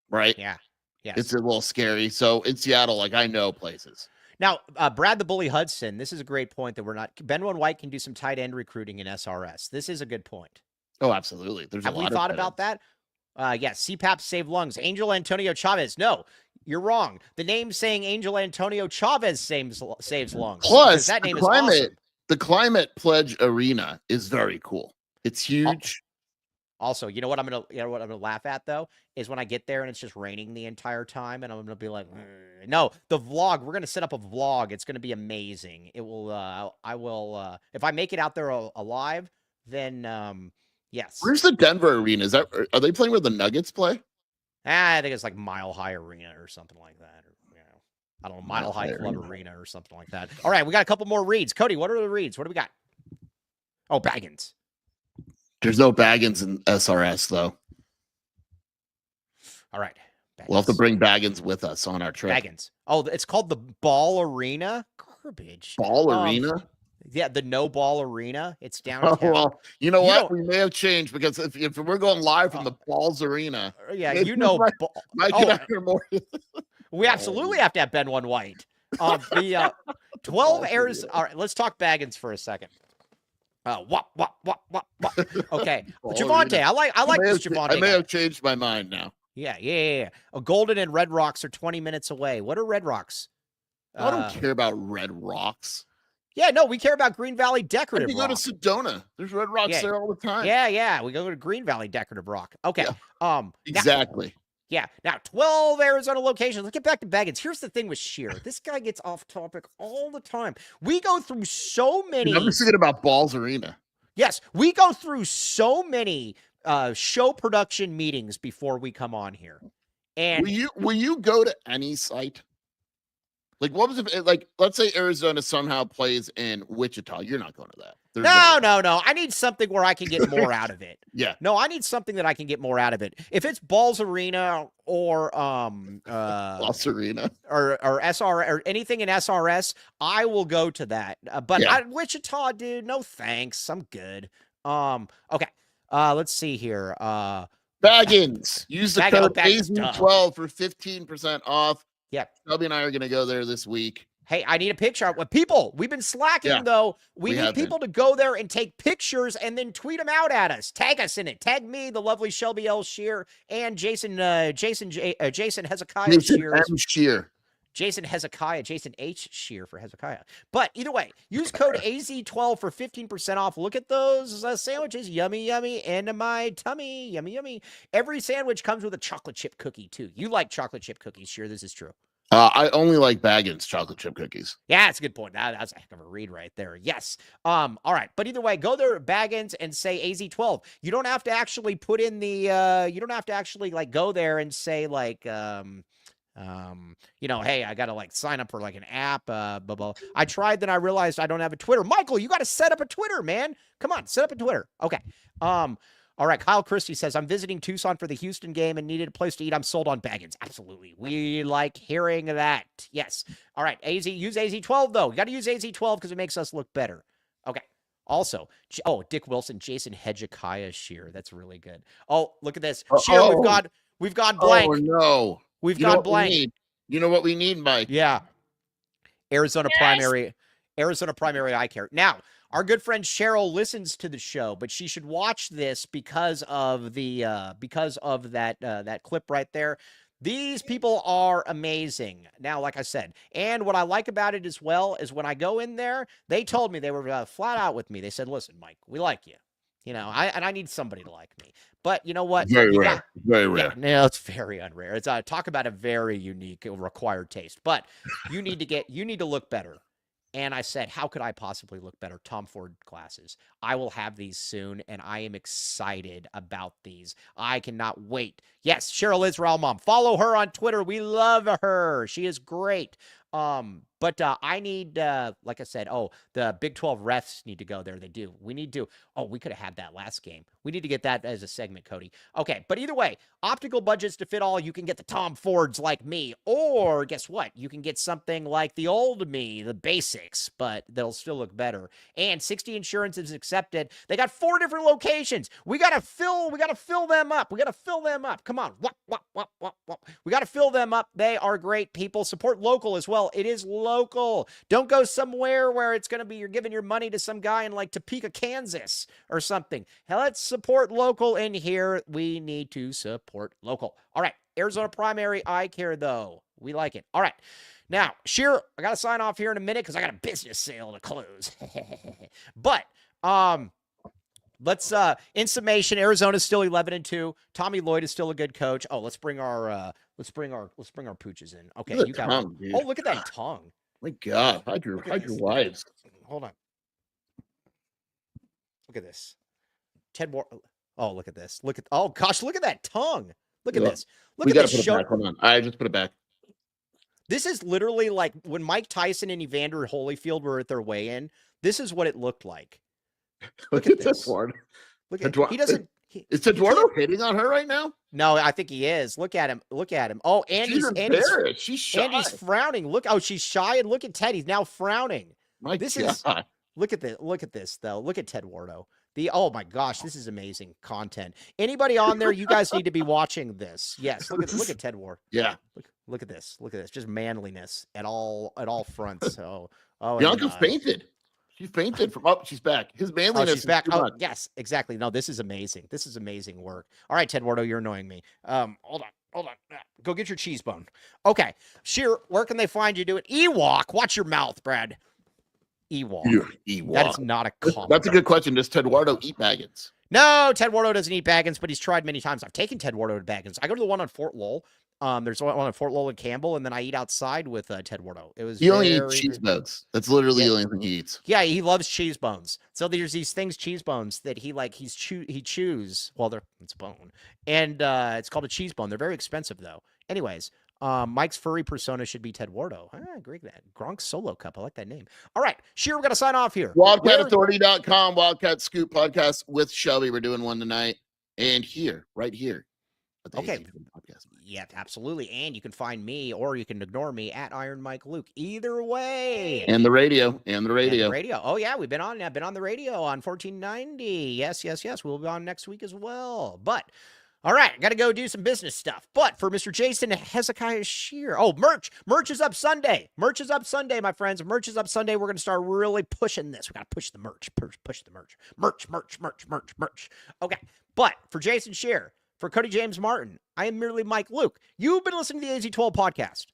Right? Yeah. Yes. It's a little scary. So in Seattle, like I know places. Now, Brad the Bully Hudson, this is a great point that we're not. Ben One White can do some tight end recruiting in SRS. This is a good point. Oh, absolutely. Have we thought about that? Yes, CPAP save lungs. Angel Antonio Chavez. No, you're wrong. The name saying Angel Antonio Chavez saves lungs. Plus, that name is awesome. The Climate Pledge Arena is very cool. It's huge. Also, you know what I'm gonna laugh at though is when I get there and it's just raining the entire time, and I'm gonna be like, no, the vlog. We're gonna set up a vlog. It's gonna be amazing. It will. I will. If I make it out there alive, then yes. Where's the Denver arena? Are they playing where the Nuggets play? I think it's like Mile High Arena or something like that, or I don't know, Mile High Club Arena or something like that. All right, we got a couple more reads. Cody, what are the reads? What do we got? Oh, Baggins. There's no Baggins in SRS though. All right. Baggins. We'll have to bring Baggins with us on our trip. Baggins. Oh, it's called the Ball Arena. Garbage. Ball Arena? Yeah, the No Ball Arena. It's downtown. Oh, well, you know what? We may have changed because if we're going live from the Balls Arena. Yeah, you know. We absolutely have to have Ben One White. The 12 airs. All right, let's talk Baggins for a second. What? Okay, Javante. I like this Javante. I may have changed my mind now. Yeah. Golden and Red Rocks are 20 minutes away. What are Red Rocks? I don't care about Red Rocks. Yeah, no, we care about Green Valley Decorative Rock. You go to Sedona. There's Red Rocks there all the time. Yeah. We go to Green Valley Decorative Rock. Okay. Yeah. Exactly. Now 12 Arizona locations. Let's get back to Baggins. Here's the thing with Scheer. This guy gets off topic all the time. We go through so many. I'm just thinking about Balls Arena. Yes, we go through so many show production meetings before we come on here. And will you go to any site? Like, what was it like? Let's say Arizona somehow plays in Wichita. You're not going to that. No. I need something where I can get more out of it. Yeah. No, I need something that I can get more out of it. If it's Balls Arena or Balls Arena or SR or anything in SRS, I will go to that. But Wichita, dude, no thanks. I'm good. Okay. Let's see here. Baggins. Use the code AZ12 for 15% off. Yeah. Shelby and I are going to go there this week. Hey, I need a picture. People, we've been slacking, though. We need people to go there and take pictures and then tweet them out at us. Tag us in it. Tag me, the lovely Shelby L. Scheer, and Jason Hezekiah Scheer. Jason Hezekiah, Jason H. Scheer for Hezekiah. But either way, use code AZ12 for 15% off. Look at those sandwiches. Yummy, yummy. Into my tummy. Yummy, yummy. Every sandwich comes with a chocolate chip cookie, too. You like chocolate chip cookies. Sure, this is true. I only like Baggins chocolate chip cookies. Yeah, that's a good point. That's a heck of a read right there. Yes. All right. But either way, go there, Baggins, and say AZ12. You don't have to actually put in the, you don't have to actually like go there and say like, hey, I got to sign up for an app. Blah, blah. I tried, then I realized I don't have a Twitter. Michael, you got to set up a Twitter, man. Come on, set up a Twitter. Okay. All right, Kyle Christie says, I'm visiting Tucson for the Houston game and needed a place to eat. I'm sold on Baggins. Absolutely. We like hearing that. Yes. All right, use AZ12, though. You got to use AZ12 because it makes us look better. Okay. Also, Dick Wilson, Jason Hezekiah Scheer. That's really good. Oh, look at this. Scheer, we've gone blank. Oh, no. We've gone blank. You know what we need, Mike? Yeah. Arizona primary eye care. Now, our good friend Cheryl listens to the show, but she should watch this because of that clip right there. These people are amazing. Now, like I said, and what I like about it as well is when I go in there, they told me, they were flat out with me. They said, listen, Mike, we like you. I need somebody to like me. But you know what? Very rare. Yeah, no, it's very unrare. It's talk about a very unique required taste. But you need to look better. And I said, how could I possibly look better? Tom Ford glasses. I will have these soon, and I am excited about these. I cannot wait. Yes, Cheryl Israel Mom. Follow her on Twitter. We love her. She is great. But I need, like I said, the Big 12 refs need to go there. They do. We need to. We could have had that last game. We need to get that as a segment, Cody. Okay, but either way, optical budgets to fit all. You can get the Tom Fords like me, or guess what? You can get something like the old me, the basics, but they'll still look better. And 60 Insurance is accepted. They got 4 different locations. We gotta fill them up. Come on, we gotta fill them up. They are great people. Support local as well. It is local. Don't go somewhere where it's going to be you're giving your money to some guy in Topeka, Kansas or something. Let's support local in here. We need to support local. All right. Arizona primary eye care, though. We like it. All right. Now, Scheer, I got to sign off here in a minute because I got a business sale to close. But Let's in summation, Arizona's still 11-2. Tommy Lloyd is still a good coach. Oh, let's bring our pooches in. Okay, Look at you the got tongue, dude. Oh, look at that tongue. My God, hide your wives. Hold on. Look at this. Oh, look at this. Oh gosh, look at that tongue. Look at this. We got to put it back. Hold on. I just put it back. This is literally like when Mike Tyson and Evander Holyfield were at their weigh-in. This is what it looked like. Look at this. Look at he doesn't. Is Eduardo hitting on her right now? No, I think he is. Look at him. Oh, She's shy. Andy's frowning. Look, she's shy, and look at Ted. He's now frowning. Look at this though. Look at Ted Wardo. Oh my gosh, this is amazing content. Anybody on there, you guys need to be watching this. Yes, look at Ted Ward. Yeah. Look at this. Look at this. Just manliness at all fronts. So Bianca fainted. She fainted from up. She's back. His manliness. She's back. Oh, yes, exactly. No, this is amazing. This is amazing work. All right, Ted Wardo, you're annoying me. Hold on. Go get your cheese bone. Okay. Scheer, where can they find you doing? Ewok. Watch your mouth, Brad. Ewok. Ewok. That is not a compliment. That's a good question. Does Ted Wardo eat Baggins? No, Ted Wardo doesn't eat Baggins, but he's tried many times. I've taken Ted Wardo to Baggins. I go to the one on Fort Lowell. There's one on Fort Lowell and Campbell, and then I eat outside with Ted Wardo. He only eats cheese bones. That's literally the only thing he eats. Yeah, he loves cheese bones. So there's these cheese bones that he chews. Well, it's a bone, and it's called a cheese bone. They're very expensive though. Anyways, Mike's furry persona should be Ted Wardo. I agree with that. Gronk's solo cup. I like that name. All right, Scheer, we're gonna sign off here. WildcatAuthority.com, Wildcat Scoop podcast with Shelby. We're doing one tonight, and right here. Okay. Yeah, absolutely. And you can find me, or you can ignore me at Iron Mike Luke. Either way. And the radio. Oh yeah, I've been on the radio on 1490. Yes. We'll be on next week as well. But all right, I got to go do some business stuff. But for Mr. Jason Hezekiah Scheer, merch is up Sunday. Merch is up Sunday, my friends. Merch is up Sunday. We're going to start really pushing this. We got to push the merch. Push the merch. Merch. Okay. But for Jason Scheer, for Cody James Martin, I am merely Mike Luke. You've been listening to the AZ12 podcast.